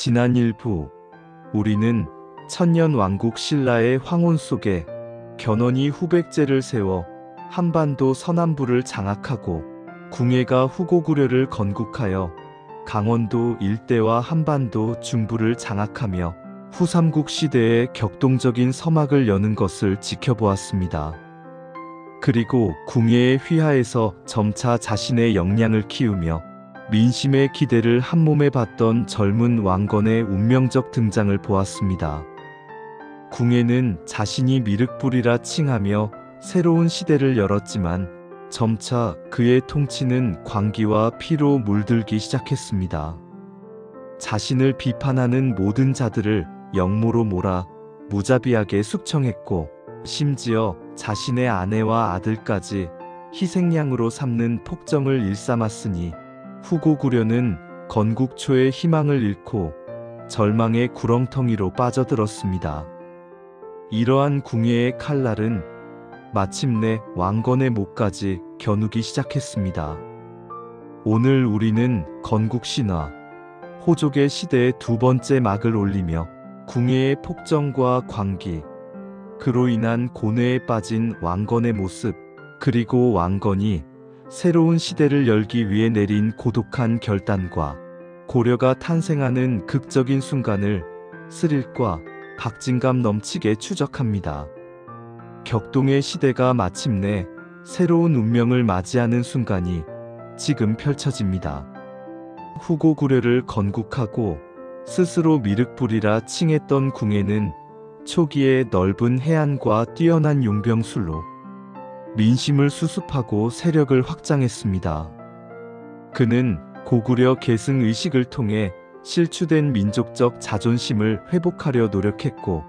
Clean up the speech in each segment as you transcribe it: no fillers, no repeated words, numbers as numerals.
지난 일부 우리는 천년왕국 신라의 황혼 속에 견훤이 후백제를 세워 한반도 서남부를 장악하고 궁예가 후고구려를 건국하여 강원도 일대와 한반도 중부를 장악하며 후삼국 시대의 격동적인 서막을 여는 것을 지켜보았습니다. 그리고 궁예의 휘하에서 점차 자신의 역량을 키우며 민심의 기대를 한몸에 받던 젊은 왕건의 운명적 등장을 보았습니다. 궁예는 자신이 미륵불이라 칭하며 새로운 시대를 열었지만 점차 그의 통치는 광기와 피로 물들기 시작했습니다. 자신을 비판하는 모든 자들을 역모로 몰아 무자비하게 숙청했고 심지어 자신의 아내와 아들까지 희생양으로 삼는 폭정을 일삼았으니 후고구려는 건국 초의 희망을 잃고 절망의 구렁텅이로 빠져들었습니다. 이러한 궁예의 칼날은 마침내 왕건의 목까지 겨누기 시작했습니다. 오늘 우리는 건국신화, 호족의 시대의 두 번째 막을 올리며 궁예의 폭정과 광기, 그로 인한 고뇌에 빠진 왕건의 모습, 그리고 왕건이 새로운 시대를 열기 위해 내린 고독한 결단과 고려가 탄생하는 극적인 순간을 스릴과 박진감 넘치게 추적합니다. 격동의 시대가 마침내 새로운 운명을 맞이하는 순간이 지금 펼쳐집니다. 후고구려를 건국하고 스스로 미륵불이라 칭했던 궁예는 초기에 넓은 해안과 뛰어난 용병술로 민심을 수습하고 세력을 확장했습니다. 그는 고구려 계승 의식을 통해 실추된 민족적 자존심을 회복하려 노력했고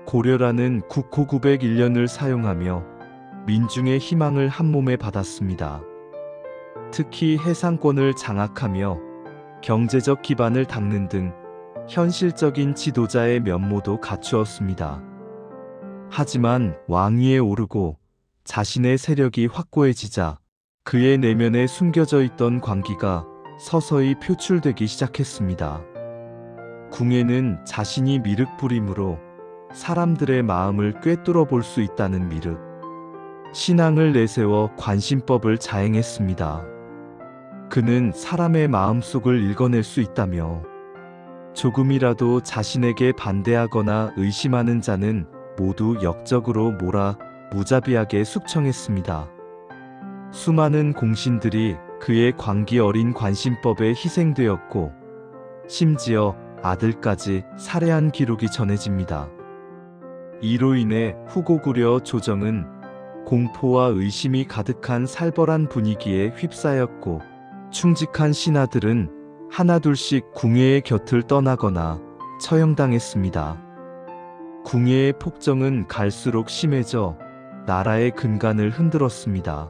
고려라는 국호 901년을 사용하며 민중의 희망을 한몸에 받았습니다. 특히 해상권을 장악하며 경제적 기반을 닦는 등 현실적인 지도자의 면모도 갖추었습니다. 하지만 왕위에 오르고 자신의 세력이 확고해지자 그의 내면에 숨겨져 있던 광기가 서서히 표출되기 시작했습니다. 궁예는 자신이 미륵불임으로 사람들의 마음을 꿰뚫어 볼 수 있다는 미륵, 신앙을 내세워 관심법을 자행했습니다. 그는 사람의 마음속을 읽어낼 수 있다며 조금이라도 자신에게 반대하거나 의심하는 자는 모두 역적으로 몰아 무자비하게 숙청했습니다. 수많은 공신들이 그의 광기 어린 관심법에 희생되었고 심지어 아들까지 살해한 기록이 전해집니다. 이로 인해 후고구려 조정은 공포와 의심이 가득한 살벌한 분위기에 휩싸였고 충직한 신하들은 하나둘씩 궁예의 곁을 떠나거나 처형당했습니다. 궁예의 폭정은 갈수록 심해져 나라의 근간을 흔들었습니다.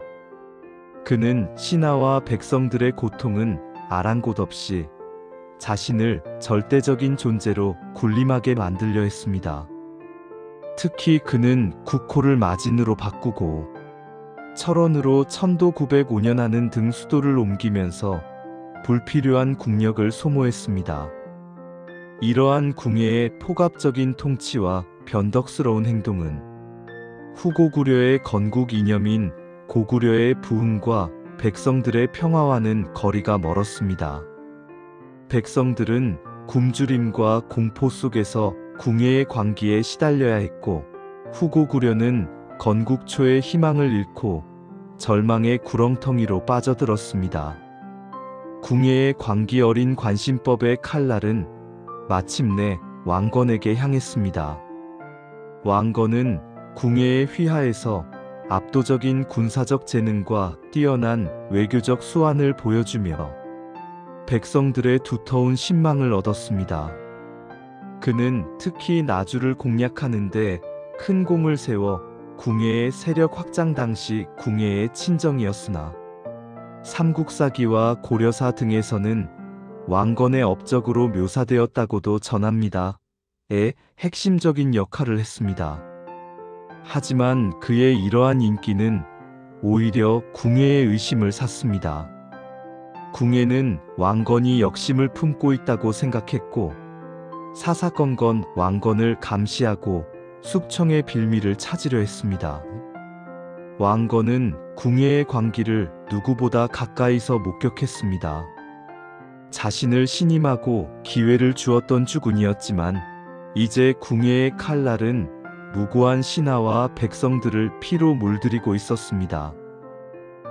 그는 신하와 백성들의 고통은 아랑곳 없이 자신을 절대적인 존재로 군림하게 만들려 했습니다. 특히 그는 국호를 마진으로 바꾸고 철원으로 천도 905년 하는 등 수도를 옮기면서 불필요한 국력을 소모했습니다. 이러한 궁예의 포갑적인 통치와 변덕스러운 행동은 후고구려의 건국 이념인 고구려의 부흥과 백성들의 평화와는 거리가 멀었습니다. 백성들은 굶주림과 공포 속에서 궁예의 광기에 시달려야 했고 후고구려는 건국 초의 희망을 잃고 절망의 구렁텅이로 빠져들었습니다. 궁예의 광기 어린 관심법의 칼날은 마침내 왕건에게 향했습니다. 왕건은 궁예의 휘하에서 압도적인 군사적 재능과 뛰어난 외교적 수완을 보여주며 백성들의 두터운 신망을 얻었습니다. 그는 특히 나주를 공략하는 데 큰 공을 세워 궁예의 세력 확장 당시 궁예의 친정이었으나 삼국사기와 고려사 등에서는 왕건의 업적으로 묘사되었다고도 전합니다. 에 핵심적인 역할을 했습니다. 하지만 그의 이러한 인기는 오히려 궁예의 의심을 샀습니다. 궁예는 왕건이 역심을 품고 있다고 생각했고 사사건건 왕건을 감시하고 숙청의 빌미를 찾으려 했습니다. 왕건은 궁예의 광기를 누구보다 가까이서 목격했습니다. 자신을 신임하고 기회를 주었던 주군이었지만 이제 궁예의 칼날은 무고한 신하와 백성들을 피로 물들이고 있었습니다.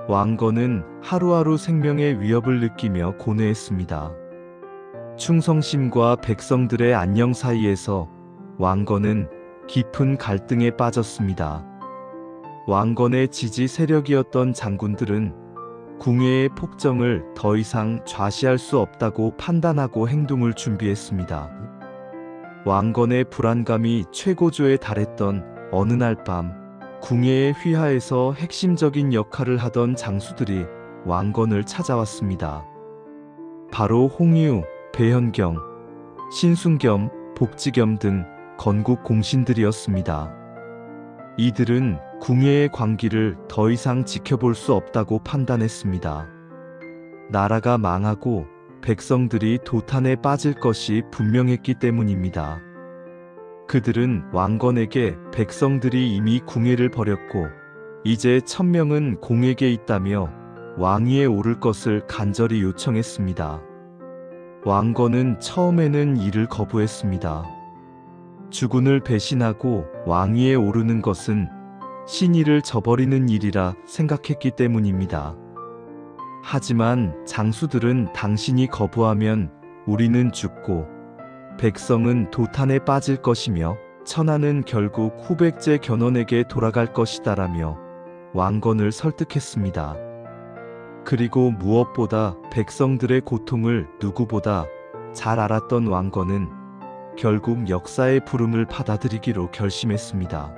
왕건은 하루하루 생명의 위협을 느끼며 고뇌했습니다. 충성심과 백성들의 안녕 사이에서 왕건은 깊은 갈등에 빠졌습니다. 왕건의 지지 세력이었던 장군들은 궁예의 폭정을 더 이상 좌시할 수 없다고 판단하고 행동을 준비했습니다. 왕건의 불안감이 최고조에 달했던 어느 날 밤, 궁예의 휘하에서 핵심적인 역할을 하던 장수들이 왕건을 찾아왔습니다. 바로 홍유, 배현경, 신순겸, 복지겸 등 건국 공신들이었습니다. 이들은 궁예의 광기를 더 이상 지켜볼 수 없다고 판단했습니다. 나라가 망하고 백성들이 도탄에 빠질 것이 분명했기 때문입니다. 그들은 왕건에게 백성들이 이미 궁예를 버렸고 이제 천명은 공에게 있다며 왕위에 오를 것을 간절히 요청했습니다. 왕건은 처음에는 이를 거부했습니다. 주군을 배신하고 왕위에 오르는 것은 신의를 저버리는 일이라 생각했기 때문입니다. 하지만 장수들은 당신이 거부하면 우리는 죽고 백성은 도탄에 빠질 것이며 천하는 결국 후백제 견훤에게 돌아갈 것이다라며 왕건을 설득했습니다. 그리고 무엇보다 백성들의 고통을 누구보다 잘 알았던 왕건은 결국 역사의 부름을 받아들이기로 결심했습니다.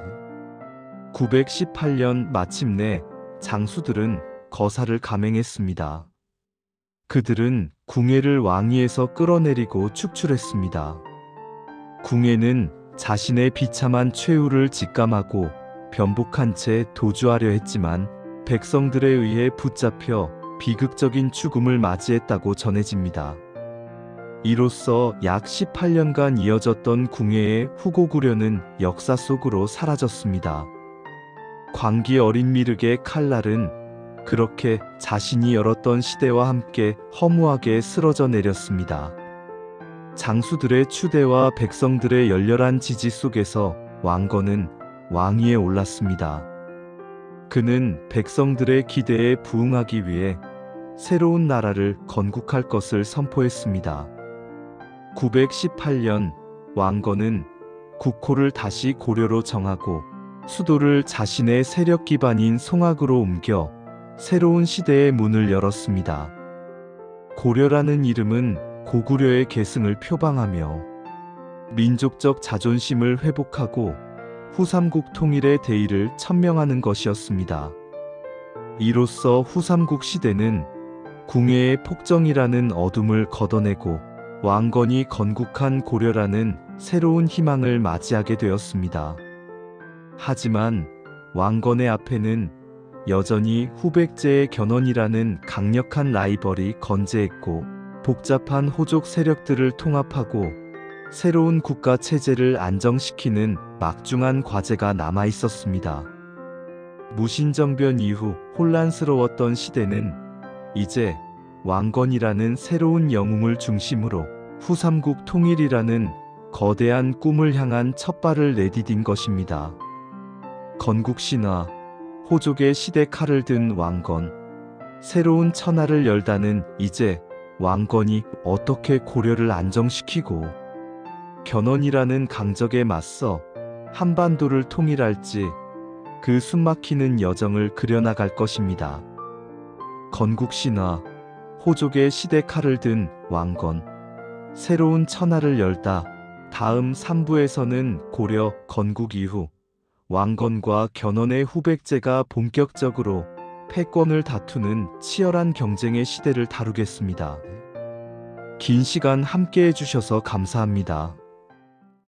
918년 마침내 장수들은 거사를 감행했습니다. 그들은 궁예를 왕위에서 끌어내리고 축출했습니다. 궁예는 자신의 비참한 최후를 직감하고 변복한 채 도주하려 했지만 백성들에 의해 붙잡혀 비극적인 죽음을 맞이했다고 전해집니다. 이로써 약 18년간 이어졌던 궁예의 후고구려는 역사 속으로 사라졌습니다. 광기 어린 미륵의 칼날은 그렇게 자신이 열었던 시대와 함께 허무하게 쓰러져 내렸습니다. 장수들의 추대와 백성들의 열렬한 지지 속에서 왕건은 왕위에 올랐습니다. 그는 백성들의 기대에 부응하기 위해 새로운 나라를 건국할 것을 선포했습니다. 918년 왕건은 국호를 다시 고려로 정하고 수도를 자신의 세력 기반인 송악으로 옮겨 새로운 시대의 문을 열었습니다. 고려라는 이름은 고구려의 계승을 표방하며 민족적 자존심을 회복하고 후삼국 통일의 대의를 천명하는 것이었습니다. 이로써 후삼국 시대는 궁예의 폭정이라는 어둠을 걷어내고 왕건이 건국한 고려라는 새로운 희망을 맞이하게 되었습니다. 하지만 왕건의 앞에는 여전히 후백제의 견훤이라는 강력한 라이벌이 건재했고 복잡한 호족 세력들을 통합하고 새로운 국가 체제를 안정시키는 막중한 과제가 남아 있었습니다. 무신정변 이후 혼란스러웠던 시대는 이제 왕건이라는 새로운 영웅을 중심으로 후삼국 통일이라는 거대한 꿈을 향한 첫발을 내디딘 것입니다. 건국신화, 호족의 시대 칼을 든 왕건, 새로운 천하를 열다는 이제 왕건이 어떻게 고려를 안정시키고 견훤이라는 강적에 맞서 한반도를 통일할지 그 숨막히는 여정을 그려나갈 것입니다. 건국신화, 호족의 시대 칼을 든 왕건, 새로운 천하를 열다. 다음 3부에서는 고려, 건국 이후 왕건과 견훤의 후백제가 본격적으로 패권을 다투는 치열한 경쟁의 시대를 다루겠습니다. 긴 시간 함께 해주셔서 감사합니다.